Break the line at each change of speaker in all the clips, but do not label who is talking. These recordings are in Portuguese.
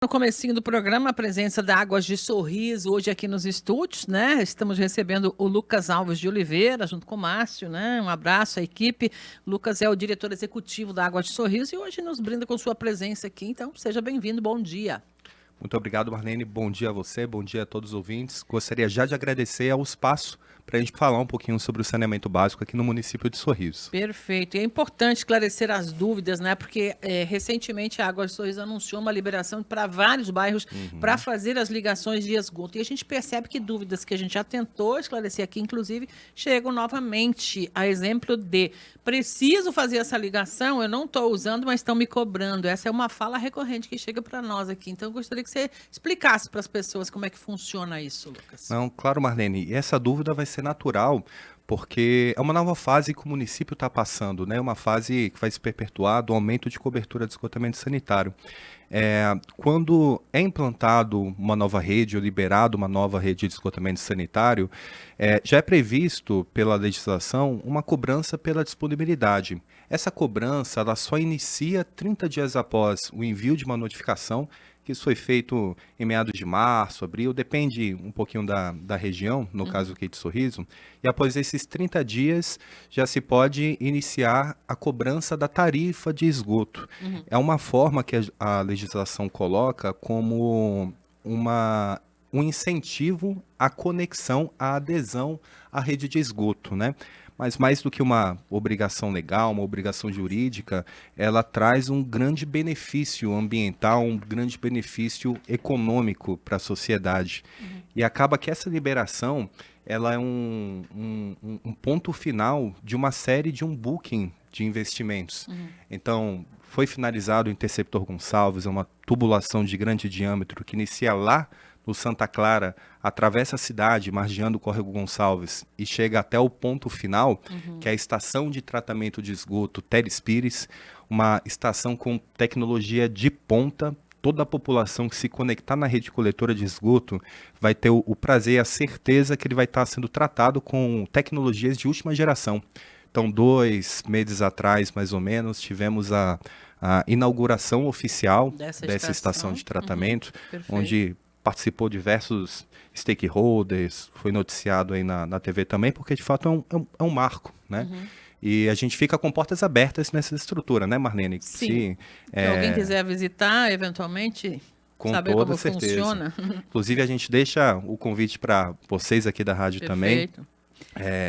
No comecinho do programa, a presença da Águas de Sorriso hoje aqui nos estúdios, né? Estamos recebendo o Lucas Alves de Oliveira, junto com o Márcio, né? Um abraço à equipe. Lucas é o diretor executivo da Águas de Sorriso e hoje nos brinda com sua presença aqui. Então, seja bem-vindo, bom dia.
Muito obrigado, Marlene. Bom dia a você, bom dia a todos os ouvintes. Gostaria já de agradecer ao espaço para a gente falar um pouquinho sobre o saneamento básico aqui no município de Sorriso.
Perfeito. E é importante esclarecer as dúvidas, né? Porque recentemente a Águas de Sorriso anunciou uma liberação para vários bairros para fazer as ligações de esgoto. E a gente percebe que dúvidas que a gente já tentou esclarecer aqui, inclusive, chegam novamente. A exemplo de preciso fazer essa ligação, eu não estou usando, mas estão me cobrando. Essa é uma fala recorrente que chega para nós aqui. Então, eu gostaria que você explicasse para as pessoas como é que funciona isso, Lucas.
Não, claro, Marlene, e essa dúvida vai ser natural, porque é uma nova fase que o município está passando, né? Uma fase que vai se perpetuar do aumento de cobertura de esgotamento sanitário. Quando é implantado uma nova rede ou liberado uma nova rede de esgotamento sanitário, já é previsto pela legislação uma cobrança pela disponibilidade. Essa cobrança ela só inicia 30 dias após o envio de uma notificação, que isso foi feito em meados de março, abril, depende um pouquinho da região, no caso aqui de Sorriso, e após esses 30 dias já se pode iniciar a cobrança da tarifa de esgoto. É uma forma que a legislação coloca como um incentivo à conexão, à adesão à rede de esgoto, né? Mas mais do que uma obrigação legal, uma obrigação jurídica, ela traz um grande benefício ambiental, um grande benefício econômico para a sociedade. E acaba que essa liberação, ela é um ponto final de uma série de um booking de investimentos. Então, foi finalizado o Interceptor Gonçalves, é uma tubulação de grande diâmetro que inicia lá no Santa Clara, atravessa a cidade, margeando o Córrego Gonçalves e chega até o ponto final, que é a estação de tratamento de esgoto Teres Pires, uma estação com tecnologia de ponta. Toda a população que se conectar na rede coletora de esgoto vai ter o prazer e a certeza que ele vai estar sendo tratado com tecnologias de última geração. Então, 2 meses atrás, mais ou menos, tivemos a inauguração oficial dessa estação de tratamento, onde participou diversos stakeholders, foi noticiado aí na TV também, porque de fato é um marco, né? E a gente fica com portas abertas nessa estrutura, né, Marlene?
Sim. Se alguém quiser visitar, eventualmente,
com
saber
toda
como
certeza.
funciona.
Inclusive, a gente deixa o convite para vocês aqui da rádio também.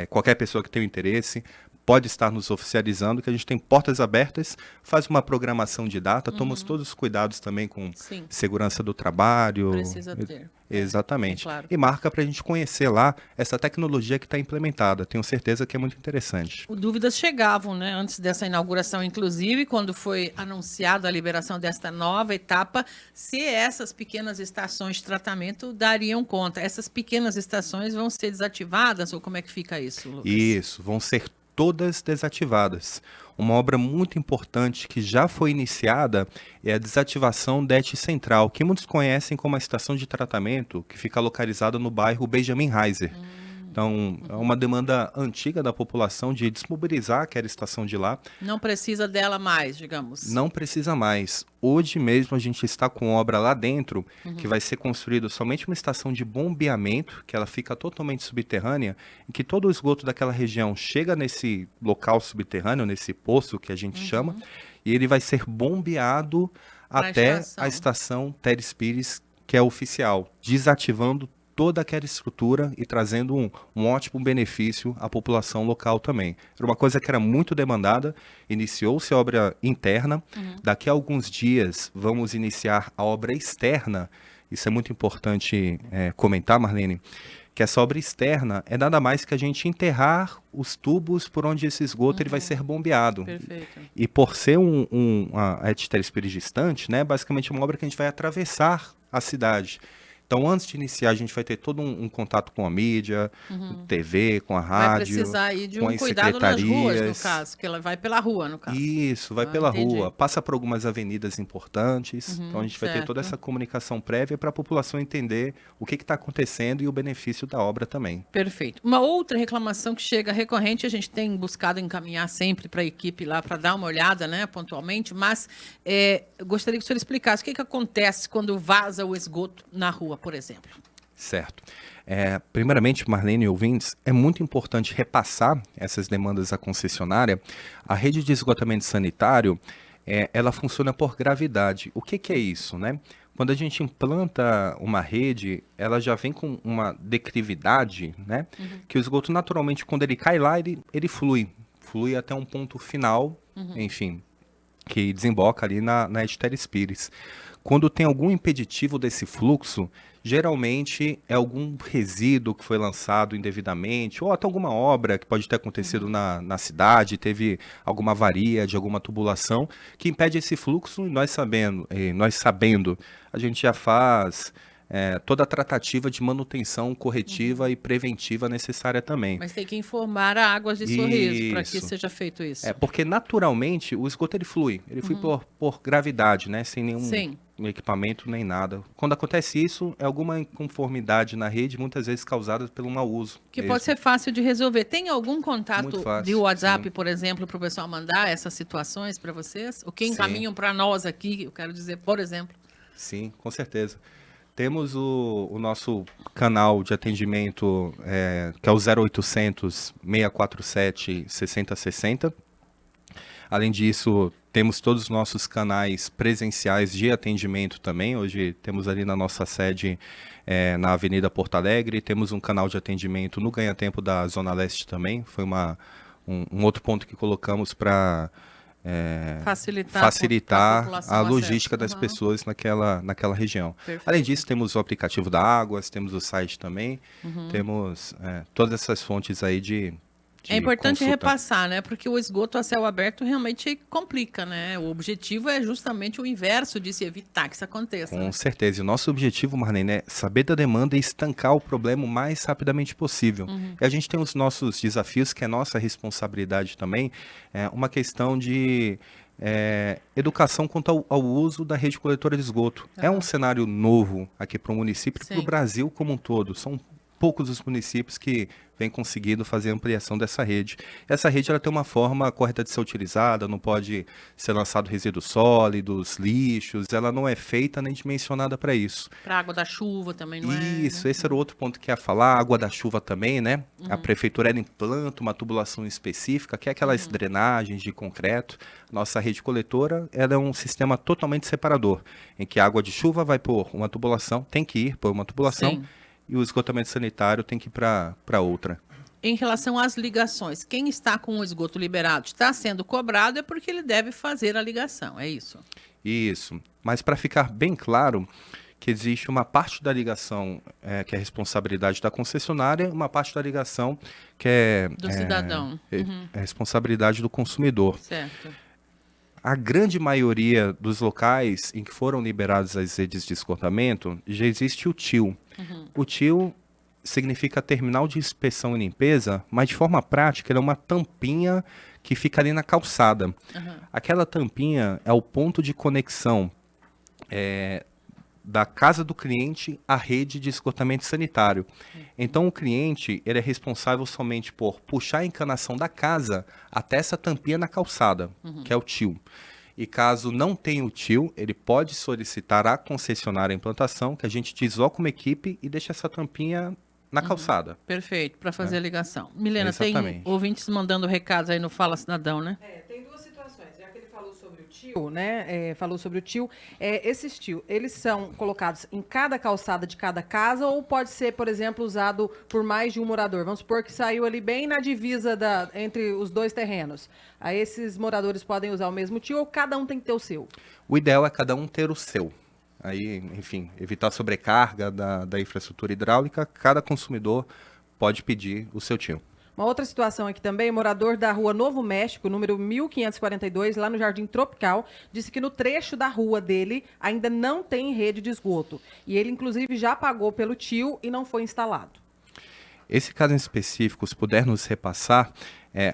Qualquer pessoa que tenha interesse pode estar nos oficializando, que a gente tem portas abertas, faz uma programação de data, toma todos os cuidados também com segurança do trabalho.
Precisa ter.
Exatamente.
Claro.
E marca para a gente conhecer lá essa tecnologia que está implementada. Tenho certeza que é muito interessante.
Dúvidas chegavam, né, antes dessa inauguração, inclusive, quando foi anunciada a liberação desta nova etapa, se essas pequenas estações de tratamento dariam conta. Essas pequenas estações vão ser desativadas ou como é que fica isso, Lucas?
Isso, vão ser todas desativadas. Uma obra muito importante que já foi iniciada é a desativação da ET Central, que muitos conhecem como a estação de tratamento, que fica localizada no bairro Benjamin Reiser. Então, é uma demanda antiga da população de desmobilizar aquela estação de lá.
Não precisa dela mais, digamos.
Não precisa mais. Hoje mesmo a gente está com obra lá dentro, que vai ser construída somente uma estação de bombeamento, que ela fica totalmente subterrânea, em que todo o esgoto daquela região chega nesse local subterrâneo, nesse poço que a gente chama, e ele vai ser bombeado até a estação Teres Pires, que é oficial, desativando toda aquela estrutura e trazendo um ótimo benefício à população local também. Era uma coisa que era muito demandada, iniciou-se a obra interna, daqui a alguns dias vamos iniciar a obra externa, isso é muito importante comentar, Marlene, que essa obra externa é nada mais que a gente enterrar os tubos por onde esse esgoto ele vai ser bombeado.
Perfeito.
E por ser a ET Teres Pires distante, né, basicamente é uma obra que a gente vai atravessar a cidade. Então, antes de iniciar, a gente vai ter todo um contato com a mídia, TV, com a rádio,
vai precisar aí de
com
um
as
cuidado nas ruas, no
secretarias.
caso, que ela vai pela rua, no caso.
Isso, vai pela
Entendi.
rua, passa por algumas avenidas importantes. Então, a gente vai ter toda
certo.
essa comunicação prévia para a população entender o que está acontecendo e o benefício da obra também.
Perfeito. Uma outra reclamação que chega recorrente, a gente tem buscado encaminhar sempre para a equipe lá para dar uma olhada, né, pontualmente, mas gostaria que o senhor explicasse o que acontece quando vaza o esgoto na rua, por exemplo.
Certo. Primeiramente, Marlene e ouvintes, é muito importante repassar essas demandas à concessionária. A rede de esgotamento sanitário, ela funciona por gravidade. O que é isso, né? Quando a gente implanta uma rede, ela já vem com uma declividade, né? Que o esgoto, naturalmente, quando ele cai lá, ele flui até um ponto final, enfim, que desemboca ali na Estéreo Pires. Quando tem algum impeditivo desse fluxo, geralmente é algum resíduo que foi lançado indevidamente, ou até alguma obra que pode ter acontecido na cidade, teve alguma avaria de alguma tubulação, que impede esse fluxo, e nós sabendo, a gente já faz toda a tratativa de manutenção corretiva e preventiva necessária também.
Mas tem que informar a Águas de Sorriso para que
Isso.
seja feito isso.
Porque naturalmente o esgoto ele flui por gravidade, né? Sem nenhum
Sim.
equipamento nem nada. Quando acontece isso, é alguma inconformidade na rede, muitas vezes causada pelo mau uso.
Que
mesmo.
pode ser fácil de resolver. Tem algum contato
Muito fácil,
de WhatsApp,
sim.
por exemplo, para o pessoal mandar essas situações para vocês? O que
Sim.
encaminham para nós aqui, eu quero dizer, por exemplo.
Sim, com certeza. Temos o nosso canal de atendimento, que é o 0800 647 6060. Além disso, temos todos os nossos canais presenciais de atendimento também. Hoje temos ali na nossa sede, na Avenida Porto Alegre, temos um canal de atendimento no Ganha Tempo da Zona Leste também. Foi um outro ponto que colocamos para facilitar a logística das pessoas naquela região.
Perfeito.
Além disso, temos o aplicativo da Águas, temos o site também, temos todas essas fontes aí de
É importante
consulta.
repassar, né? Porque o esgoto a céu aberto realmente complica, né? O objetivo é justamente o inverso de se evitar que isso aconteça.
Com
né?
certeza. E o nosso objetivo, Marlene, é saber da demanda e estancar o problema o mais rapidamente possível. E a gente tem os nossos desafios, que é nossa responsabilidade também, uma questão de educação quanto ao uso da rede coletora de esgoto. É um cenário novo aqui para o município e para o
Sim.
Brasil como um todo. São poucos os municípios que vêm conseguindo fazer a ampliação dessa rede. Essa rede ela tem uma forma correta de ser utilizada, não pode ser lançado resíduos sólidos, lixos, ela não é feita nem dimensionada para isso.
Para água da chuva também, não é?
Isso,
né?
esse era o outro ponto que ia falar, água da chuva também, né? A prefeitura ela implanta uma tubulação específica, que é aquelas drenagens de concreto. Nossa rede coletora, ela é um sistema totalmente separador, em que a água de chuva vai por uma tubulação, tem que ir por uma tubulação,
Sim.
e o esgotamento sanitário tem que ir para outra.
Em relação às ligações, quem está com o esgoto liberado está sendo cobrado é porque ele deve fazer a ligação, é isso?
Isso. Mas para ficar bem claro que existe uma parte da ligação que é responsabilidade da concessionária, uma parte da ligação que é
Do cidadão.
é responsabilidade do consumidor.
Certo.
A grande maioria dos locais em que foram liberadas as redes de esgotamento, já existe o TIL. O TIL significa Terminal de Inspeção e Limpeza, mas de forma prática ele é uma tampinha que fica ali na calçada. Aquela tampinha é o ponto de conexão da casa do cliente à rede de esgotamento sanitário. Então o cliente ele é responsável somente por puxar a encanação da casa até essa tampinha na calçada, que é o TIL. E caso não tenha o TIL, ele pode solicitar à concessionária a implantação, que a gente desloca uma equipe e deixa essa tampinha na calçada.
Perfeito, para fazer a ligação. Milena, tem
Exatamente.
ouvintes mandando recados aí no Fala Cidadão, né?
Tem duas situações, já que ele falou sobre o TIL, né? Falou sobre o TIL. Esses TIL, eles são colocados em cada calçada de cada casa ou pode ser, por exemplo, usado por mais de um morador? Vamos supor que saiu ali bem na divisa entre os dois terrenos. Aí esses moradores podem usar o mesmo TIL ou cada um tem que ter o seu?
O ideal é cada um ter o seu. Aí, enfim, evitar a sobrecarga da infraestrutura hidráulica, cada consumidor pode pedir o seu TIL.
Uma outra situação aqui também, morador da rua Novo México, número 1542, lá no Jardim Tropical, disse que no trecho da rua dele ainda não tem rede de esgoto. E ele, inclusive, já pagou pelo tio e não foi instalado.
Esse caso em específico, se puder nos repassar,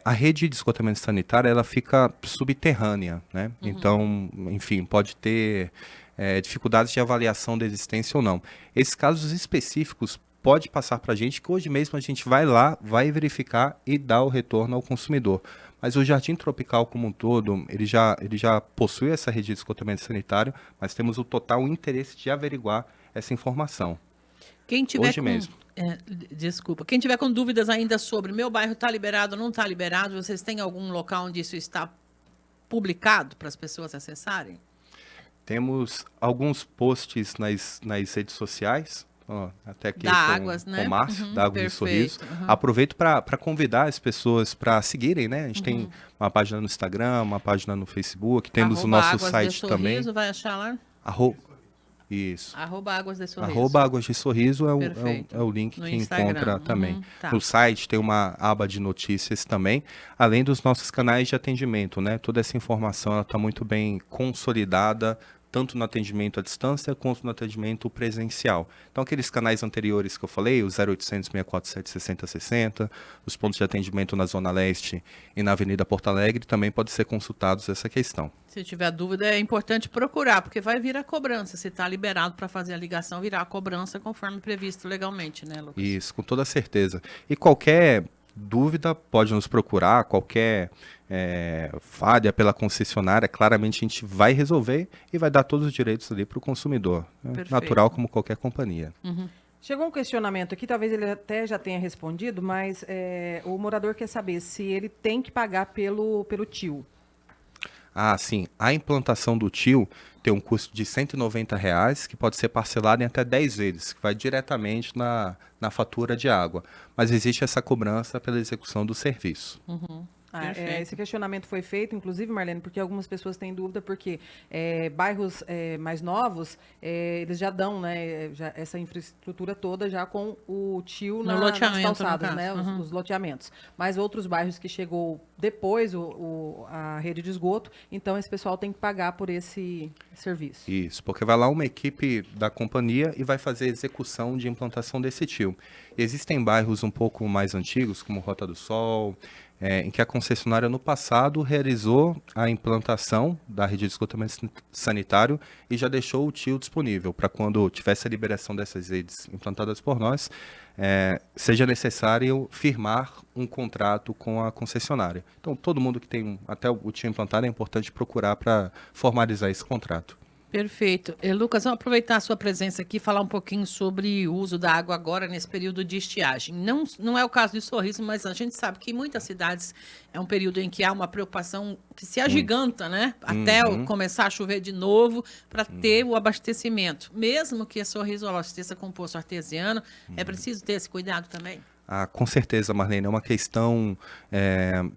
a rede de esgotamento sanitário ela fica subterrânea, né? Então, enfim, pode ter dificuldades de avaliação da existência ou não. Esses casos específicos pode passar para a gente, que hoje mesmo a gente vai lá, vai verificar e dar o retorno ao consumidor. Mas o Jardim Tropical como um todo, ele já possui essa rede de esgotamento sanitário, mas temos o total interesse de averiguar essa informação.
Quem tiver
Hoje mesmo.
Desculpa. Quem tiver com dúvidas ainda sobre meu bairro está liberado ou não está liberado, vocês têm algum local onde isso está publicado para as pessoas acessarem?
Temos alguns posts nas redes sociais, até aqui
Da Águas, né?
com Márcio, da Águas de Sorriso.
Perfeito.
Aproveito para convidar as pessoas para seguirem, né? A gente tem uma página no Instagram, uma página no Facebook, temos o nosso
Águas
site
de Sorriso,
também.
vai achar lá?
Isso.
@Águas de Sorriso.
@Águas de Sorriso
Perfeito.
é o link
No
que
Instagram.
encontra também.
Tá.
No site tem uma aba de notícias também, além dos nossos canais de atendimento, né? Toda essa informação está muito bem consolidada, tanto no atendimento à distância quanto no atendimento presencial. Então, aqueles canais anteriores que eu falei, o 0800 647 6060, os pontos de atendimento na Zona Leste e na Avenida Porto Alegre, também pode ser consultados essa questão.
Se tiver dúvida, é importante procurar, porque vai vir a cobrança. Se está liberado para fazer a ligação, virá a cobrança conforme previsto legalmente, né, Lucas?
Isso, com toda certeza. E qualquer dúvida pode nos procurar, qualquer falha pela concessionária, claramente a gente vai resolver e vai dar todos os direitos ali para o consumidor. Né?
Perfeito.
Natural como qualquer companhia.
Chegou um questionamento aqui, talvez ele até já tenha respondido, mas o morador quer saber se ele tem que pagar pelo tio.
Ah, sim. A implantação do tio tem um custo de R$190, que pode ser parcelado em até 10 vezes, que vai diretamente na fatura de água. Mas existe essa cobrança pela execução do serviço.
Perfeito.
Esse questionamento foi feito, inclusive, Marlene, porque algumas pessoas têm dúvida, porque bairros mais novos, eles já dão, né, essa infraestrutura toda já com o tio nas
loteamento,
calçadas,
no
né,
caso.
os loteamentos. Mas outros bairros que chegou depois a rede de esgoto, então esse pessoal tem que pagar por esse serviço.
Isso, porque vai lá uma equipe da companhia e vai fazer a execução de implantação desse tio. Existem bairros um pouco mais antigos, como Rota do Sol, em que a concessionária no passado realizou a implantação da rede de esgotamento sanitário e já deixou o tio disponível para quando tivesse a liberação dessas redes implantadas por nós, seja necessário firmar um contrato com a concessionária. Então, todo mundo que tem até o tio implantado é importante procurar para formalizar esse contrato.
Perfeito. Lucas, vamos aproveitar a sua presença aqui e falar um pouquinho sobre o uso da água agora nesse período de estiagem. Não é o caso de Sorriso, mas a gente sabe que em muitas cidades é um período em que há uma preocupação que se agiganta, né? Até começar a chover de novo para ter o abastecimento. Mesmo que a Sorriso abasteça com poço artesiano, é preciso ter esse cuidado também?
Ah, com certeza, Marlene, é uma questão,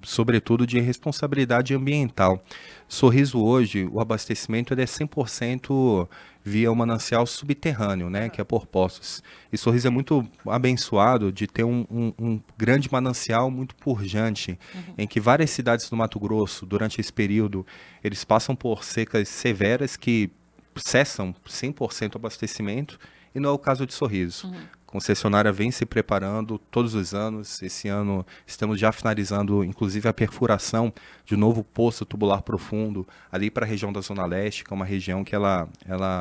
sobretudo, de responsabilidade ambiental. Sorriso hoje, o abastecimento ele é 100% via um manancial subterrâneo, né, que é por poços. E Sorriso é muito abençoado de ter um grande manancial muito pujante, em que várias cidades do Mato Grosso, durante esse período, eles passam por secas severas que cessam 100% o abastecimento, e não é o caso de Sorriso. A concessionária vem se preparando todos os anos. Esse ano estamos já finalizando, inclusive, a perfuração de um novo poço tubular profundo ali para a região da Zona Leste, que é uma região que ela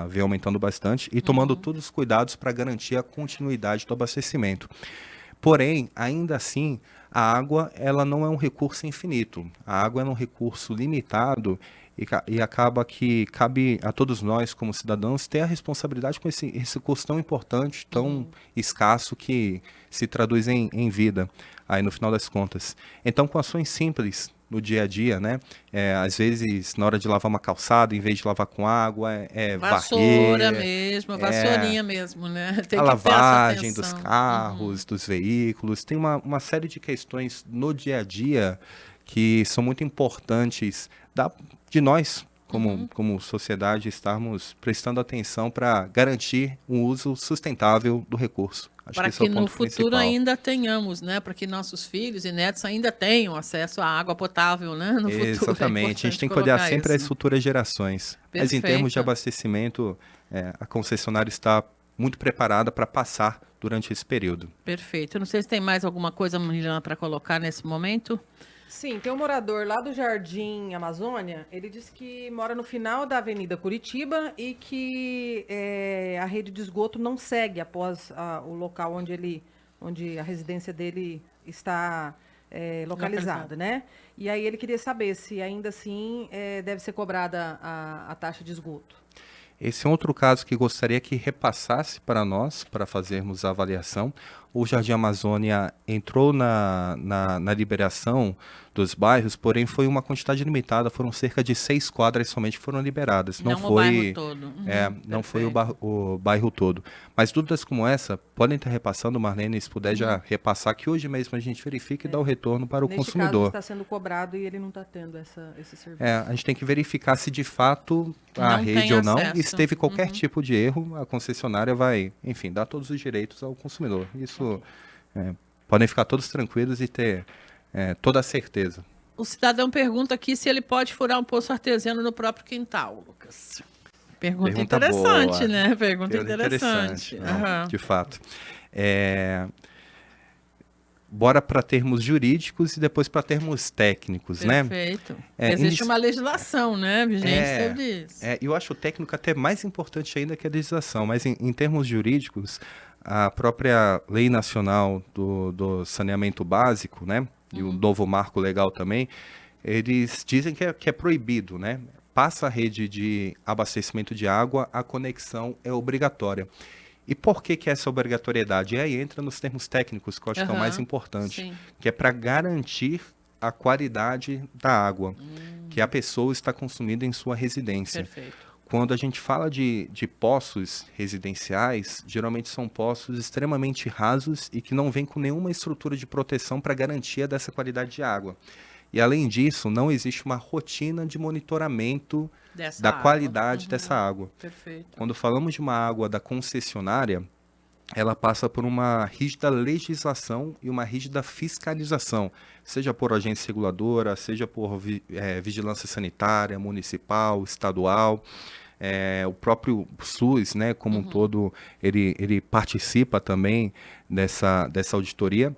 vem aumentando bastante e tomando todos os cuidados para garantir a continuidade do abastecimento. Porém, ainda assim, a água ela não é um recurso infinito. A água é um recurso limitado e acaba que cabe a todos nós, como cidadãos, ter a responsabilidade com esse recurso tão importante, tão escasso, que se traduz em vida, aí no final das contas. Então, com ações simples no dia a dia, né? Às vezes, na hora de lavar uma calçada, em vez de lavar com água,
vassoura
varrer,
mesmo, vassourinha mesmo, né? Tem
a
que ter essa
lavagem dos
atenção.
carros, dos veículos. Tem uma série de questões no dia a dia que são muito importantes de nós, como sociedade, estarmos prestando atenção para garantir um uso sustentável do recurso. Acho
Para
esse é o
que no
ponto
futuro
principal.
ainda tenhamos, né? Para que nossos filhos e netos ainda tenham acesso à água potável, né? No futuro.
Exatamente, a gente tem que
colocar
olhar sempre
isso,
as futuras gerações. Mas em termos de
Perfeito.
abastecimento, a concessionária está muito preparada para passar durante esse período.
Perfeito. Eu não sei se tem mais alguma coisa, Milena, para colocar nesse momento.
Sim, tem um morador lá do Jardim Amazônia, ele disse que mora no final da Avenida Curitiba e que a rede de esgoto não segue após o local onde a residência dele está localizada, né? E aí ele queria saber se ainda assim deve ser cobrada a taxa de esgoto.
Esse é outro caso que gostaria que repassasse para nós, para fazermos a avaliação. O Jardim Amazônia entrou na liberação dos bairros, porém foi uma quantidade limitada, foram cerca de 6 quadras somente que foram liberadas.
Não o bairro todo.
Não foi o
Perfeito.
bairro todo. Mas dúvidas como essa podem estar repassando, Marlene, se puder já repassar, que hoje mesmo a gente verifica e dá o retorno para o
Neste
consumidor.
caso está sendo cobrado e ele não está tendo esse serviço.
A gente tem que verificar se de fato a
Não
rede
tem
ou não,
acesso.
e se teve qualquer tipo de erro, a concessionária vai, enfim, dar todos os direitos ao consumidor. Isso, podem ficar todos tranquilos e ter toda a certeza.
O cidadão pergunta aqui se ele pode furar um poço artesiano no próprio quintal, Lucas. Pergunta interessante,
boa.
né? Pergunta
Pergunta
interessante.
Não,
Aham.
de fato. Bora para termos jurídicos e depois para termos técnicos, né?
Perfeito. Existe uma legislação, né, vigente sobre isso.
Eu acho o técnico até mais importante ainda que a legislação, mas em termos jurídicos, a própria Lei Nacional do Saneamento Básico, né, e o novo marco legal também, eles dizem que é proibido, né? Passa a rede de abastecimento de água, a conexão é obrigatória. E por que essa obrigatoriedade? E aí entra nos termos técnicos, que eu acho que é o mais importante,
Sim.
que é para garantir a qualidade da água que a pessoa está consumindo em sua residência.
Perfeito.
Quando a gente fala de poços residenciais, geralmente são poços extremamente rasos e que não vêm com nenhuma estrutura de proteção para garantia dessa qualidade de água. E, além disso, não existe uma rotina de monitoramento da qualidade dessa água.
Perfeito.
Quando falamos de uma água da concessionária, ela passa por uma rígida legislação e uma rígida fiscalização, seja por agência reguladora, seja por vigilância sanitária, municipal, estadual. O próprio SUS, né, como um todo, ele participa também dessa auditoria,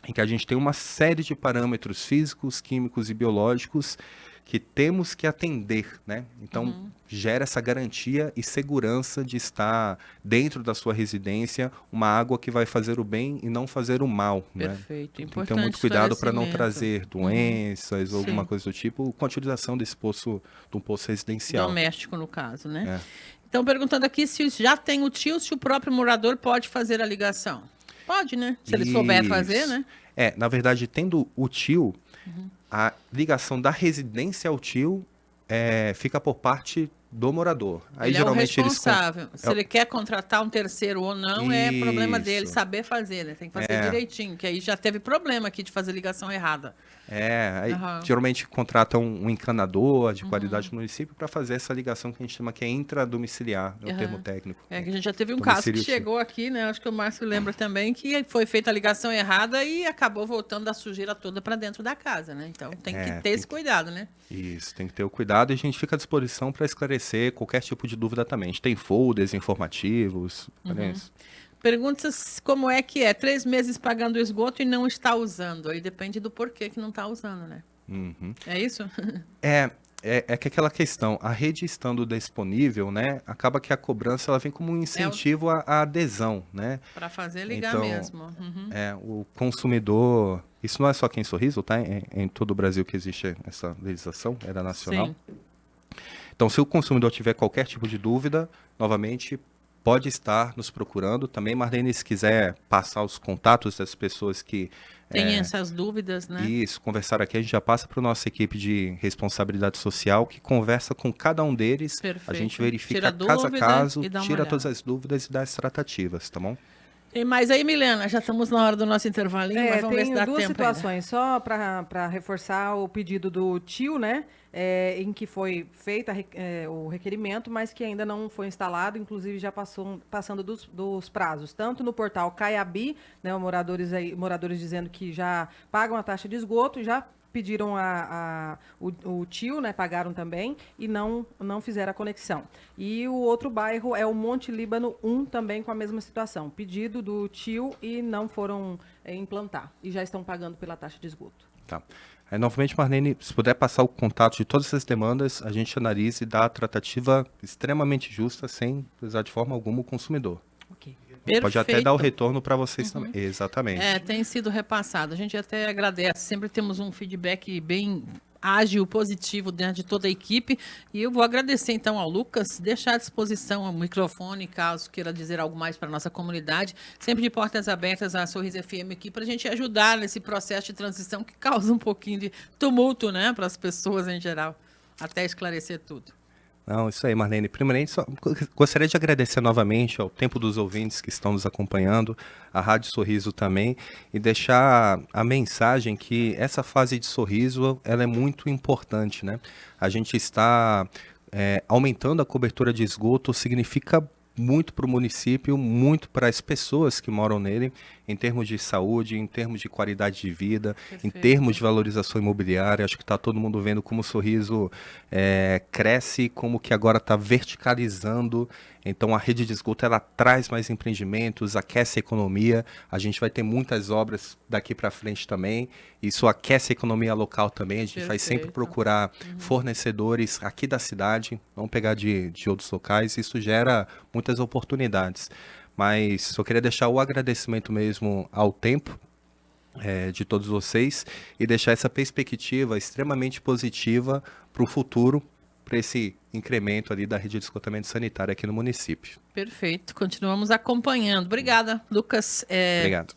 em que a gente tem uma série de parâmetros físicos, químicos e biológicos que temos que atender, né? Então, gera essa garantia e segurança de estar dentro da sua residência uma água que vai fazer o bem e não fazer o mal,
Perfeito.
né? Tem que
Importante
ter muito cuidado para não
esclarecimento.
trazer doenças ou alguma
Sim.
coisa do tipo com a utilização de um poço residencial.
Doméstico, no caso, né?
É.
Então, perguntando aqui se já tem o tio, se o próprio morador pode fazer a ligação. Pode, né? Se ele souber fazer,
Isso.
né?
Na verdade, tendo o tio, a ligação da residência ao tio fica por parte do morador. Aí,
Ele é o
geralmente,
responsável. Se ele quer contratar um terceiro ou não, é problema dele
Isso.
saber fazer, né? Tem que fazer direitinho, que aí já teve problema aqui de fazer ligação errada.
Aí,
Aham.
geralmente contratam um encanador de qualidade do município para fazer essa ligação que a gente chama que é intradomiciliar, é o termo técnico.
É que a gente já teve um caso que
Domicílio tio.
chegou aqui, né? Acho que o Márcio lembra também que foi feita a ligação errada e acabou voltando a sujeira toda para dentro da casa, né? Então tem que ter esse cuidado, né?
Isso, tem que ter o cuidado e a gente fica à disposição para esclarecer qualquer tipo de dúvida também. A gente tem folders informativos, olha isso.
Pergunta como é que é 3 meses pagando o esgoto e não está usando. Aí depende do porquê que não está usando, né? É isso?
É que aquela questão, a rede estando disponível, né, acaba que a cobrança ela vem como um incentivo à adesão, né?
Para fazer ligar
Então,
mesmo.
O consumidor, isso não é só aqui em Sorriso, tá? É em todo o Brasil que existe essa legislação, era nacional.
Sim.
Então, se o consumidor tiver qualquer tipo de dúvida, novamente, pode estar nos procurando. Também, Marlene, se quiser passar os contatos das pessoas que
Tem essas dúvidas, né?
isso, conversar aqui, a gente já passa para a nossa equipe de responsabilidade social, que conversa com cada um deles.
Perfeito.
A gente verifica
Tira
caso a
dúvida
caso,
e dá uma
tira
olhada.
todas as dúvidas e dá as tratativas, tá bom?
Mas aí, Milena, já estamos na hora do nosso intervalinho, mas vamos ver se
tem
dá
duas
tempo ainda.
situações, só para reforçar o pedido do tio, né? Em que foi feito o requerimento, mas que ainda não foi instalado, inclusive já passando dos prazos, tanto no portal Caiabi, né, moradores dizendo que já pagam a taxa de esgoto, já pediram o tio, né, pagaram também, e não fizeram a conexão. E o outro bairro é o Monte Líbano 1, também com a mesma situação. Pedido do tio e não foram implantar. E já estão pagando pela taxa de esgoto.
Tá. Aí, novamente, Marlene, se puder passar o contato de todas essas demandas, a gente analisa e dá a tratativa extremamente justa, sem pesar de forma alguma o consumidor.
Ok.
Pode até dar o retorno para vocês também. Exatamente.
Tem sido repassado. A gente até agradece. Sempre temos um feedback bem ágil, positivo dentro de toda a equipe. E eu vou agradecer então ao Lucas, deixar à disposição o microfone, caso queira dizer algo mais para a nossa comunidade. Sempre de portas abertas à Sorriso FM aqui, para a gente ajudar nesse processo de transição que causa um pouquinho de tumulto, né, para as pessoas em geral, até esclarecer tudo.
Não, isso aí, Marlene. Primeiramente, só gostaria de agradecer novamente ao tempo dos ouvintes que estão nos acompanhando, a Rádio Sorriso também, e deixar a mensagem que essa fase de Sorriso, ela é muito importante, né? A gente está aumentando a cobertura de esgoto, significa muito para o município, muito para as pessoas que moram nele, em termos de saúde, em termos de qualidade de vida,
Perfeito.
em termos de valorização imobiliária. Acho que está todo mundo vendo como o Sorriso cresce, como que agora está verticalizando. Então a rede de esgoto ela traz mais empreendimentos, aquece a economia. A gente vai ter muitas obras daqui para frente também. Isso aquece a economia local também. A gente vai sempre
Perfeito.
procurar fornecedores aqui da cidade, não pegar de outros locais. Isso gera muitas oportunidades. Mas só queria deixar o agradecimento mesmo ao tempo de todos vocês e deixar essa perspectiva extremamente positiva para o futuro, para esse incremento ali da rede de esgotamento sanitário aqui no município.
Perfeito. Continuamos acompanhando. Obrigada, Lucas.
Obrigado.